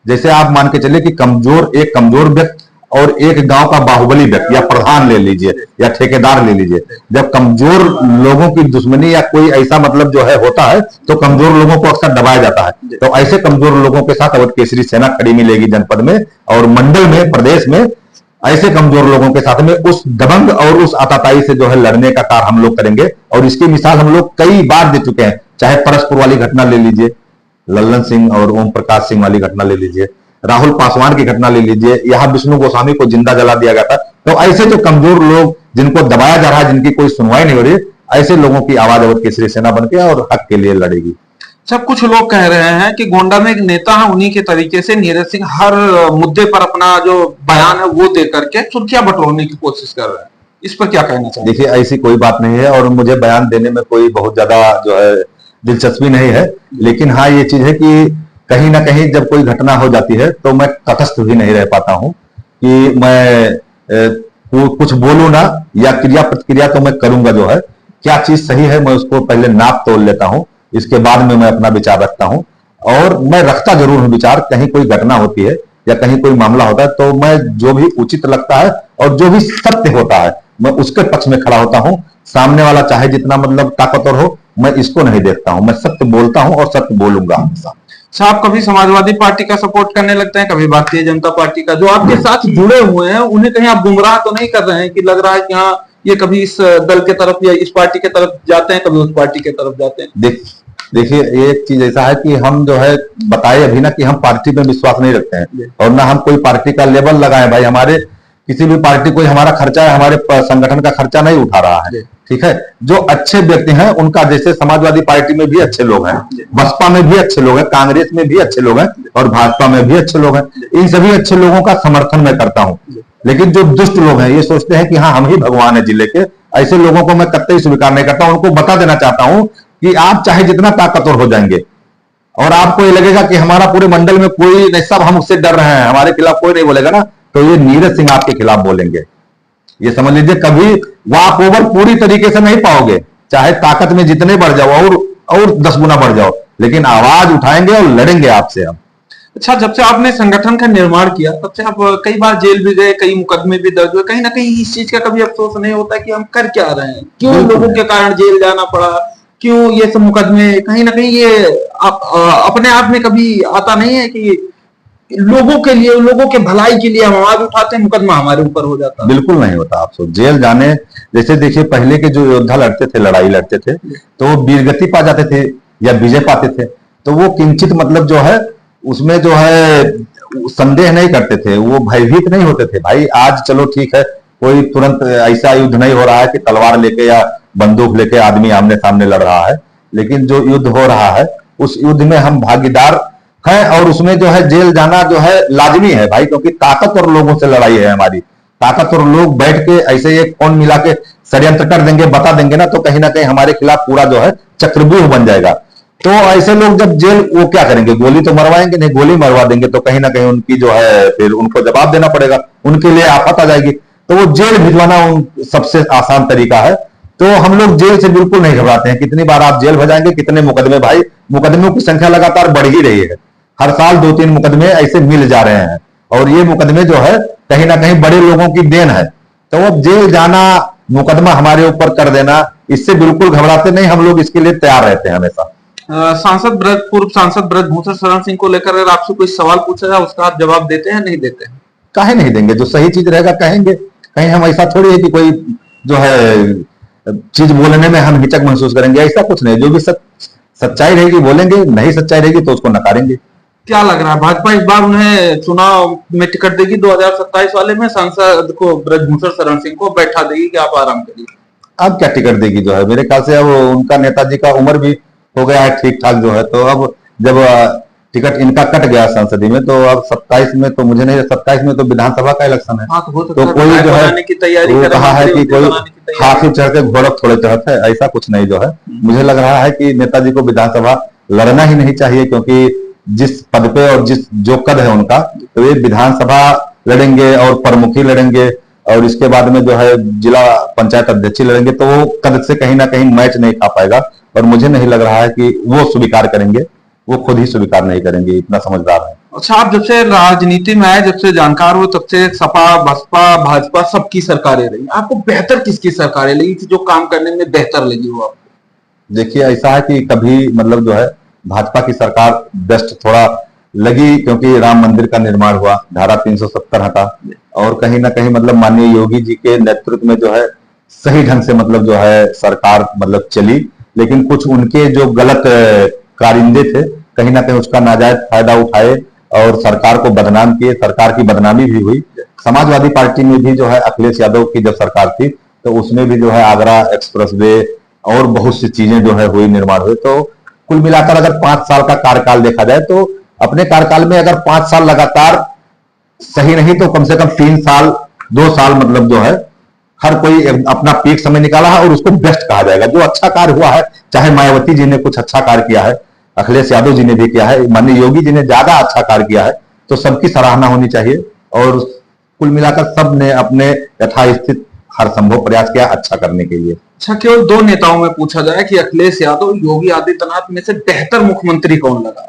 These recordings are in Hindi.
जैसे आप मान के चलिए कि एक कमजोर व्यक्ति और एक गांव का बाहुबली व्यक्ति या प्रधान ले लीजिए या ठेकेदार ले लीजिए, जब कमजोर लोगों की दुश्मनी या कोई ऐसा मतलब जो है होता है तो कमजोर लोगों को अक्सर दबाया जाता है। तो ऐसे कमजोर लोगों के साथ अवध केसरी सेना खड़ी मिलेगी जनपद में और मंडल में, प्रदेश में। ऐसे कमजोर लोगों के साथ में उस दबंग और उस आताताई से जो है लड़ने का कार्य हम लोग करेंगे। और इसकी मिसाल हम लोग कई बार दे चुके हैं, चाहे परसपुर वाली घटना ले लीजिए, लल्लन सिंह और ओम प्रकाश सिंह वाली घटना ले लीजिए, राहुल पासवान की घटना ले लीजिए, यहां विष्णु गोस्वामी को जिंदा जला दिया गया था। तो ऐसे जो कमजोर लोग जिनको दबाया जा रहा है, जिनकी कोई सुनवाई नहीं हो रही, ऐसे लोगों की आवाज अवध केसरी सेना बन के और हक के लिए लड़ेगी। सब कुछ लोग कह रहे हैं कि गोंडा में एक नेता है, उन्हीं के तरीके से नीरज सिंह हर मुद्दे पर अपना जो बयान है वो दे करके सुर्खियां बटोरने की कोशिश कर रहे हैं। इस पर क्या कहना चाहिए? देखिए, ऐसी कोई बात नहीं है और मुझे बयान देने में कोई बहुत ज्यादा जो है दिलचस्पी नहीं है। लेकिन हाँ, ये चीज है कि कहीं ना कहीं जब कोई घटना हो जाती है तो मैं तटस्थ भी नहीं रह पाता हूं कि मैं कुछ बोलूं ना, या क्रिया प्रतिक्रिया तो मैं करूंगा। जो है क्या चीज सही है मैं उसको पहले नाप तोल लेता हूं, इसके बाद में मैं अपना विचार रखता हूं। और मैं रखता जरूर हूं विचार, कहीं कोई घटना होती है या कहीं कोई मामला होता है तो मैं जो भी उचित लगता है और जो भी सत्य होता है मैं उसके पक्ष में खड़ा होता हूं। सामने वाला चाहे जितना मतलब ताकतवर हो, मैं इसको नहीं देखता हूं, मैं सत्य बोलता हूं और सत्य बोलूंगा हमेशा। साहब कभी समाजवादी पार्टी का सपोर्ट करने लगते हैं, कभी भारतीय जनता पार्टी का। जो आपके साथ जुड़े हुए हैं उन्हें कहीं आप गुमराह तो नहीं कर रहे हैं कि लग रहा है कि हाँ ये कभी इस दल के तरफ या इस पार्टी के तरफ जाते हैं, कभी उस पार्टी के तरफ जाते हैं? देखिए, एक चीज ऐसा है कि हम जो है बताए अभी ना कि हम पार्टी में विश्वास नहीं रखते हैं और ना हम कोई पार्टी का लेबल लगाए। भाई हमारे किसी भी पार्टी कोई हमारा खर्चा है, हमारे संगठन का खर्चा नहीं उठा रहा है। ठीक है, जो अच्छे व्यक्ति हैं उनका, जैसे समाजवादी पार्टी में भी अच्छे लोग हैं, बसपा में भी अच्छे लोग हैं, कांग्रेस में भी अच्छे लोग हैं और भाजपा में भी अच्छे लोग हैं। इन सभी अच्छे लोगों का समर्थन मैं करता हूं। लेकिन जो दुष्ट लोग हैं, ये सोचते हैं कि हाँ हम ही भगवान है जिले के, ऐसे लोगों को मैं कतई स्वीकार नहीं करता। उनको बता देना चाहता हूं कि आप चाहे जितना ताकतवर हो जाएंगे और आपको ये लगेगा कि हमारा पूरे मंडल में कोई नहीं, सब हम उससे डर रहे हैं, हमारे खिलाफ कोई नहीं बोलेगा ना, तो ये नीरज सिंह आपके खिलाफ बोलेंगे। ये समझ लीजिए, कभी वॉक ओवर पूरी तरीके से नहीं पाओगे, चाहे ताकत में जितने बढ़ जाओ और 10 गुना बढ़ जाओ, लेकिन आवाज उठाएंगे और लड़ेंगे आपसे हम। अच्छा, जब से आपने संगठन का निर्माण किया तब से आप कई बार जेल भी गए, कई मुकदमे भी दर्ज हुए, कहीं ना कहीं इस चीज का कभी अफसोस नहीं होता कि हम कर क्या रहे हैं, क्यों लोगों के कारण जेल जाना पड़ा, क्यों ये सब मुकदमे? कहीं ना कहीं ये अपने आप में कभी आता नहीं है कि लोगों के लिए, लोगों के भलाई के लिए हम आवाज उठाते हैं, मुकदमा हमारे ऊपर हो जाता है? बिल्कुल नहीं होता। आप सोच, जेल जाने, जैसे देखिए पहले के जो योद्धा लड़ते थे, लड़ाई लड़ते थे, तो वो वीरगति पा जाते थे या विजय पाते थे, तो वो किंचित मतलब जो है उसमें जो है संदेह नहीं करते थे, वो भयभीत नहीं होते थे। भाई आज चलो ठीक है, कोई तुरंत ऐसा युद्ध नहीं हो रहा है कि तलवार लेके या बंदूक लेके आदमी आमने सामने लड़ रहा है, लेकिन जो युद्ध हो रहा है उस युद्ध में हम भागीदार हैं और उसमें जो है जेल जाना जो है लाजमी है भाई, क्योंकि ताकतवर लोगों से लड़ाई है हमारी। ताकतवर लोग बैठ के ऐसे एक फोन मिला के षड्यंत्र कर देंगे, बता देंगे ना, तो कहीं ना कहीं हमारे खिलाफ पूरा जो है चक्रव्यूह बन जाएगा। तो ऐसे लोग जब जेल, वो क्या करेंगे, गोली तो मरवाएंगे नहीं, गोली मरवा देंगे तो कहीं ना कहीं उनकी जो है फिर उनको जवाब देना पड़ेगा, उनके लिए आफत आ जाएगी। तो वो जेल भिजवाना सबसे आसान तरीका है। तो हम लोग जेल से बिल्कुल नहीं घबराते हैं। कितनी बार आप जेल भेजाएंगे, कितने मुकदमे, भाई मुकदमों की संख्या लगातार बढ़ ही रही है, हर साल 2-3 मुकदमे ऐसे मिल जा रहे हैं और ये मुकदमे जो है कहीं ना कहीं बड़े लोगों की देन है। तो अब जेल जाना, मुकदमा हमारे ऊपर कर देना, इससे बिल्कुल घबराते नहीं, हम लोग इसके लिए तैयार रहते हैं हमेशा। पूर्व सांसद ब्रजभूषण शरण सिंह को लेकर अगर आपसे कोई सवाल पूछा जाए उसका आप जवाब देते हैं, नहीं देते हैं? काहे नहीं देंगे, जो सही चीज रहेगा कहेंगे। कहीं हम ऐसा थोड़ी है कि कोई जो है चीज बोलने में हम हिचक महसूस करेंगे, ऐसा कुछ नहीं। जो भी सच्चाई रहेगी बोलेंगे, नहीं सच्चाई रहेगी तो उसको नकारेंगे। क्या लग रहा है, भाजपा इस बार उन्हें चुनाव में टिकट देगी 2027 वाले में? सांसद को, ब्रजभूषण शरण सिंह को बैठा देगी कि आप आराम करिए? अब क्या टिकट देगी, जो है मेरे ख्याल से अब उनका, नेताजी का उम्र भी हो गया है ठीक ठाक जो है, तो अब जब टिकट इनका कट गया संसदीय में, तो अब 27 में तो मुझे नहीं, 27 में तो विधानसभा का इलेक्शन है। हाँ, तो कोई जो है वो कहा है कि कोई हाथी चढ़ के घोड़क थोड़े चढ़त है, ऐसा कुछ नहीं जो है। मुझे लग रहा है कि नेताजी को विधानसभा लड़ना ही नहीं चाहिए, क्योंकि जिस पद पे और जिस जो कद है उनका, तो ये विधानसभा लड़ेंगे और प्रमुखी लड़ेंगे और इसके बाद में जो है जिला पंचायत अध्यक्ष लड़ेंगे, तो वो कद से कहीं ना कहीं मैच नहीं खा पाएगा और मुझे नहीं लग रहा है कि वो स्वीकार करेंगे, वो खुद ही स्वीकार नहीं करेंगे, इतना समझदार है। अच्छा, आप जब से राजनीति में आए, जब से जानकार हो, तब से सपा, बसपा, भाजपा सबकी सरकारें रही। आपको बेहतर किसकी सरकारें लगी थी, जो काम करने में बेहतर लगी हो आपको? देखिए ऐसा है कि कभी मतलब जो है भाजपा की सरकार बेस्ट थोड़ा लगी, क्योंकि राम मंदिर का निर्माण हुआ, धारा 370 हटा, और कहीं ना कहीं मतलब माननीय योगी जी के नेतृत्व में जो है सही ढंग से मतलब जो है सरकार मतलब चली। लेकिन कुछ उनके जो गलत कारिंदे थे, कहीं ना कहीं उसका नाजायज फायदा उठाए और सरकार को बदनाम किए, सरकार की बदनामी भी हुई। समाजवादी पार्टी में भी जो है अखिलेश यादव की जब सरकार थी, तो उसमें भी जो है आगरा एक्सप्रेस वे और बहुत सी चीजें जो है हुई, निर्माण हुए। तो कुल मिलाकर अगर 5 साल का कार्यकाल देखा जाए, तो अपने कार्यकाल में अगर 5 साल लगातार सही नहीं तो कम से कम 3 साल 2 साल मतलब जो है हर कोई अपना पीक समय निकाला है, और उसको बेस्ट कहा जाएगा। जो अच्छा कार्य हुआ है, चाहे मायावती जी ने कुछ अच्छा कार्य किया है, अखिलेश यादव जी ने भी किया है, माननीय योगी जी ने ज्यादा अच्छा कार्य किया है, तो सबकी सराहना होनी चाहिए। और कुल मिलाकर सब ने अपने यथास्थित हर संभव प्रयास किया अच्छा करने के लिए। अच्छा, केवल दो नेताओं में पूछा जाए कि अखिलेश यादव, योगी आदित्यनाथ में से बेहतर मुख्यमंत्री कौन लगा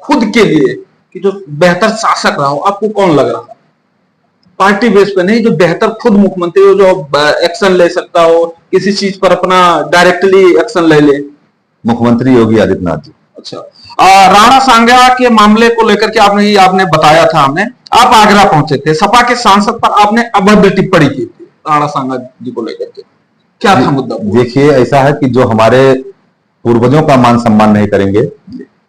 खुद के लिए, कि जो बेहतर शासक रहा हो, आपको कौन लग रहा? पार्टी बेस पे नहीं, जो बेहतर खुद मुख्यमंत्री हो, जो एक्शन ले सकता हो, किसी चीज पर अपना डायरेक्टली एक्शन ले ले। मुख्यमंत्री योगी आदित्यनाथ जी। अच्छा, राणा सांगया के मामले को लेकर के आपने बताया था हमें, आप आगरा पहुंचे थे, सपा के सांसद पर आपने अभद्र टिप्पणी की थी राणा सांगया जी को लेकर के, क्या था मुद्दा? देखिए ऐसा है कि जो हमारे पूर्वजों का मान सम्मान नहीं करेंगे,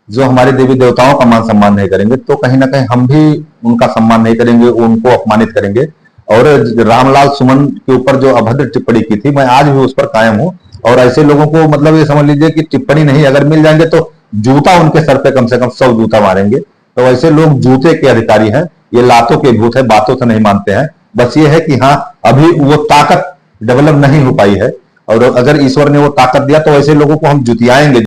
जो हमारे देवी देवताओं का मान सम्मान नहीं करेंगे, तो कहीं ना कहीं हम भी उनका सम्मान नहीं करेंगे, उनको अपमानित करेंगे। और रामलाल सुमन के ऊपर जो अभद्र टिप्पणी की थी, मैं आज भी उस पर कायम हूं। और ऐसे लोगों को मतलब ये समझ लीजिए कि टिप्पणी नहीं, अगर मिल जाएंगे तो जूता उनके सर पे कम से कम 100 जूता मारेंगे। तो ऐसे लोग जूते के अधिकारी हैं, ये लातों के भूत है, बातों से नहीं मानते हैं। बस ये है कि हाँ, अभी वो ताकत डेवलप नहीं हो पाई है, और अगर ईश्वर ने वो ताकत दिया तो ऐसे लोगों को हम जुतियाएंगे।